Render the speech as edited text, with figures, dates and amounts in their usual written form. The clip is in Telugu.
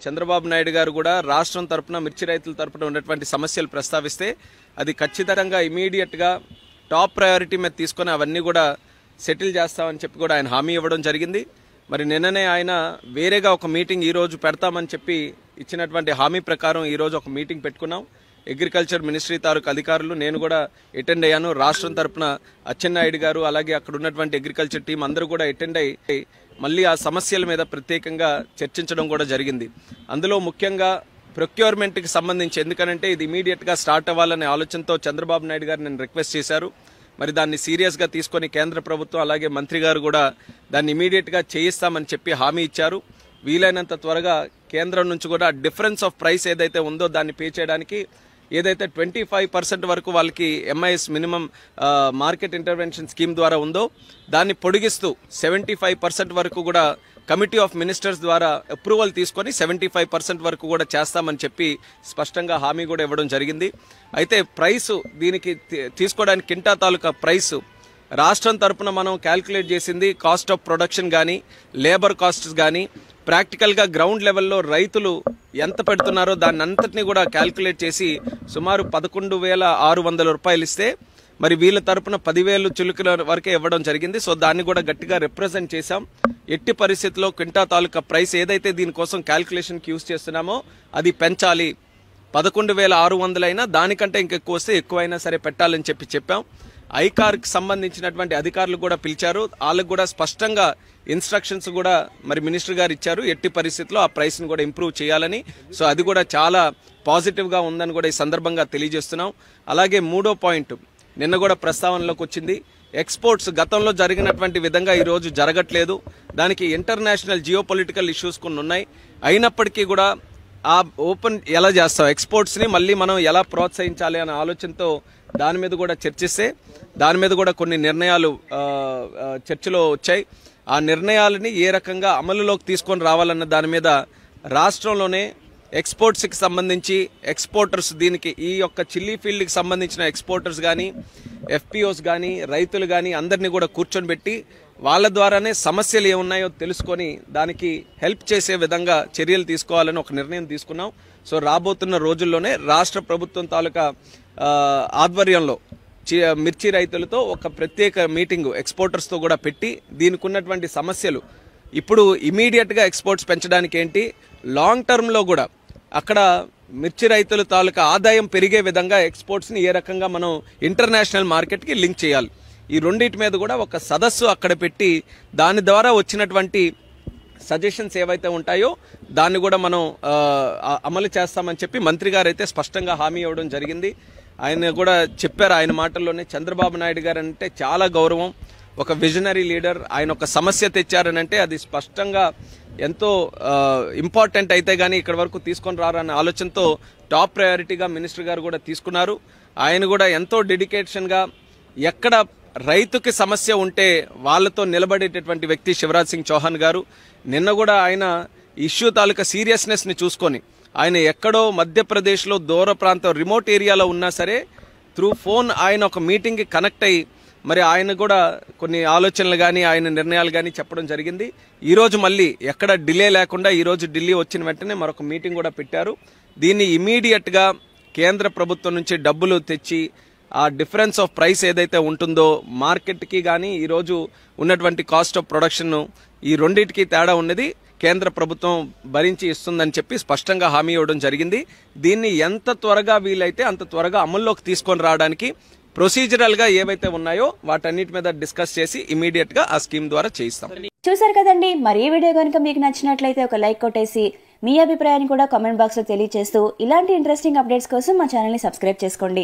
చంద్రబాబు నాయుడు గారు కూడా రాష్ట్రం తరపున మిర్చి రైతుల తరపున ఉన్నటువంటి సమస్యలు ప్రస్తావిస్తే అది ఖచ్చితంగా ఇమీడియట్గా టాప్ ప్రయారిటీ మీద తీసుకొని అవన్నీ కూడా సెటిల్ చేస్తామని చెప్పి కూడా ఆయన హామీ ఇవ్వడం జరిగింది. మరి నిన్ననే ఆయన వేరేగా ఒక మీటింగ్ ఈరోజు పెడతామని చెప్పి ఇచ్చినటువంటి హామీ ప్రకారం ఈరోజు ఒక మీటింగ్ పెట్టుకున్నాం. అగ్రికల్చర్ మినిస్ట్రీ తాలూకు అధికారులు నేను కూడా అటెండ్ అయ్యాను. రాష్ట్రం తరపున అచ్చెన్నాయుడు గారు అలాగే అక్కడ ఉన్నటువంటి అగ్రికల్చర్ టీం అందరూ కూడా అటెండ్ అయ్యి మళ్ళీ ఆ సమస్యల మీద ప్రత్యేకంగా చర్చించడం కూడా జరిగింది. అందులో ముఖ్యంగా ప్రొక్యూర్మెంట్కి సంబంధించి, ఎందుకనంటే ఇది ఇమీడియట్గా స్టార్ట్ అవ్వాలనే ఆలోచనతో చంద్రబాబు నాయుడు గారు నేను రిక్వెస్ట్ చేశారు. మరి దాన్ని సీరియస్గా తీసుకొని కేంద్ర ప్రభుత్వం అలాగే మంత్రి గారు కూడా దాన్ని ఇమీడియట్గా చేయిస్తామని చెప్పి హామీ ఇచ్చారు. వీలైనంత త్వరగా కేంద్రం నుంచి కూడా డిఫరెన్స్ ఆఫ్ ప్రైస్ ఏదైతే ఉందో దాన్ని పే చేయడానికి ఏదైతే 25% వరకు వాళ్ళకి MIS minimum market intervention scheme ద్వారా ఉందో దాన్ని పొడిగిస్తూ 75% వరకు కూడా కమిటీ ఆఫ్ మినిస్టర్స్ ద్వారా అప్రూవల్ తీసుకొని 75% వరకు కూడా చేస్తామని చెప్పి స్పష్టంగా హామీ కూడా ఇవ్వడం జరిగింది. అయితే ప్రైస్ దీనికి తీసుకోవడానికి కింటా తాలూకా ప్రైస్ రాష్ట్రం తరపున మనం క్యాల్కులేట్ చేసింది కాస్ట్ ఆఫ్ ప్రొడక్షన్ కానీ లేబర్ కాస్ట్స్ కానీ ప్రాక్టికల్గా గ్రౌండ్ లెవెల్లో రైతులు ఎంత పెడుతున్నారో దాన్ని అంతటినీ కూడా క్యాల్కులేట్ చేసి సుమారు 11,600 రూపాయలు ఇస్తే మరి వీళ్ళ తరపున 10,000 చిలుకల వరకే ఇవ్వడం జరిగింది. సో దాన్ని కూడా గట్టిగా రిప్రజెంట్ చేశాం. ఎట్టి పరిస్థితుల్లో క్వింటా తాలూకా ప్రైస్ ఏదైతే దీనికోసం క్యాల్కులేషన్కి యూజ్ చేస్తున్నామో అది పెంచాలి. 11,600 అయినా దానికంటే ఇంకెక్కువ వస్తే ఎక్కువైనా సరే పెట్టాలని చెప్పాం. ఐకార్కి సంబంధించినటువంటి అధికారులు కూడా పిలిచారు. వాళ్ళకు కూడా స్పష్టంగా ఇన్స్ట్రక్షన్స్ కూడా మరి మినిస్టర్ గారు ఇచ్చారు. ఎట్టి పరిస్థితుల్లో ఆ ప్రైస్ని కూడా ఇంప్రూవ్ చేయాలని. సో అది కూడా చాలా పాజిటివ్గా ఉందని కూడా ఈ సందర్భంగా తెలియజేస్తున్నాం. అలాగే మూడో పాయింట్ నిన్న కూడా ప్రస్తావనలోకి వచ్చింది. ఎక్స్పోర్ట్స్ గతంలో జరిగినటువంటి విధంగా ఈరోజు జరగట్లేదు. దానికి ఇంటర్నేషనల్ జియోపొలిటికల్ ఇష్యూస్ కొన్ని ఉన్నాయి. అయినప్పటికీ కూడా ఆ ఓపెన్ ఎలా చేస్తాం, ఎక్స్పోర్ట్స్ని మళ్ళీ మనం ఎలా ప్రోత్సహించాలి అనే ఆలోచనతో దాని మీద కూడా చర్చిస్తే దాని మీద కూడా కొన్ని నిర్ణయాలు చర్చలో వచ్చాయి. ఆ నిర్ణయాలని ఏ రకంగా అమలులోకి తీసుకొని రావాలన్న దాని మీద రాష్ట్రంలోనే ఎక్స్పోర్ట్స్కి సంబంధించి ఎక్స్పోర్టర్స్ దీనికి ఈ యొక్క చిల్లీ ఫీల్డ్కి సంబంధించిన ఎక్స్పోర్టర్స్ కానీ FPOs కానీ రైతులు కానీ అందరినీ కూడా కూర్చొని పెట్టి వాళ్ళ ద్వారానే సమస్యలు ఏమున్నాయో తెలుసుకొని దానికి హెల్ప్ చేసే విధంగా చర్యలు తీసుకోవాలని ఒక నిర్ణయం తీసుకున్నాం. సో రాబోతున్న రోజుల్లోనే రాష్ట్ర ప్రభుత్వం తాలూకా ఆధ్వర్యంలో మిర్చి రైతులతో ఒక ప్రత్యేక మీటింగ్ ఎక్స్పోర్టర్స్తో కూడా పెట్టి దీనికి ఉన్నటువంటి సమస్యలు ఇప్పుడు ఇమీడియట్గా ఎక్స్పోర్ట్స్ పెంచడానికి ఏంటి, లాంగ్ టర్మ్లో కూడా అక్కడ మిర్చి రైతుల తాలూకా ఆదాయం పెరిగే విధంగా ఎక్స్పోర్ట్స్ని ఏ రకంగా మనం ఇంటర్నేషనల్ మార్కెట్కి లింక్ చేయాలి, ఈ రెండింటి మీద కూడా ఒక సదస్సు అక్కడ పెట్టి దాని ద్వారా వచ్చినటువంటి సజెషన్స్ ఏవైతే ఉంటాయో దాన్ని కూడా మనం అమలు చేస్తామని చెప్పి మంత్రి గారు అయితే స్పష్టంగా హామీ ఇవ్వడం జరిగింది. ఆయన కూడా చెప్పారు ఆయన మాటల్లోనే, చంద్రబాబు నాయుడు గారు అంటే చాలా గౌరవం, ఒక విజనరీ లీడర్. ఆయన ఒక సమస్య తెచ్చారనంటే అది స్పష్టంగా ఎంతో ఇంపార్టెంట్ అయితే కానీ ఇక్కడ వరకు తీసుకొని రారన్న ఆలోచనతో టాప్ ప్రయారిటీగా మినిస్టర్ గారు కూడా తీసుకున్నారు. ఆయన కూడా ఎంతో డెడికేషన్గా ఎక్కడ రైతుకి సమస్య ఉంటే వాళ్ళతో నిలబడేటటువంటి వ్యక్తి శివరాజ్ సింగ్ చౌహాన్ గారు. నిన్న కూడా ఆయన ఇష్యూ తాలూకా సీరియస్నెస్ని చూసుకొని ఆయన ఎక్కడో మధ్యప్రదేశ్లో దూర ప్రాంతం రిమోట్ ఏరియాలో ఉన్నా సరే త్రూ ఫోన్ ఆయన ఒక మీటింగ్కి కనెక్ట్ అయ్యి మరి ఆయన కూడా కొన్ని ఆలోచనలు కానీ ఆయన నిర్ణయాలు కానీ చెప్పడం జరిగింది. ఈరోజు మళ్ళీ ఎక్కడ డిలే లేకుండా ఈరోజు ఢిల్లీ వచ్చిన వెంటనే మరొక మీటింగ్ కూడా పెట్టారు. దీన్ని ఇమీడియట్గా కేంద్ర ప్రభుత్వం నుంచి డబ్బులు తెచ్చి ఆ డిఫరెన్స్ ఆఫ్ ప్రైస్ ఏదైతే ఉంటుందో మార్కెట్కి కానీ ఈరోజు ఉన్నటువంటి కాస్ట్ ఆఫ్ ప్రొడక్షన్ ఈ రెండింటికి తేడా ఉన్నది కేంద్ర ప్రభుత్వం భరించి ఇస్తుందని చెప్పి స్పష్టంగా హామీ ఇవ్వడం జరిగింది. దీన్ని ఎంత త్వరగా వీలైతే అంత త్వరగా అమల్లోకి తీసుకొని రావడానికి ప్రొసీజరల్ గా ఏవైతే ఉన్నాయో వాటన్నిటి మీద డిస్కస్ చేసి ఇమీడియట్ గా ఆ స్కీమ్ ద్వారా చేయిస్తాం. చూసారు కదండి, మరి ఈ వీడియో కనుక మీకు నచ్చినట్లయితే ఒక లైక్ కొట్టేసి మీ అభిప్రాయాన్ని కూడా కామెంట్ బాక్స్ లో తెలియజేస్తూ ఇలాంటి ఇంట్రెస్టింగ్ అప్డేట్స్ కోసం మా ఛానల్ ని సబ్స్క్రైబ్ చేసుకోండి.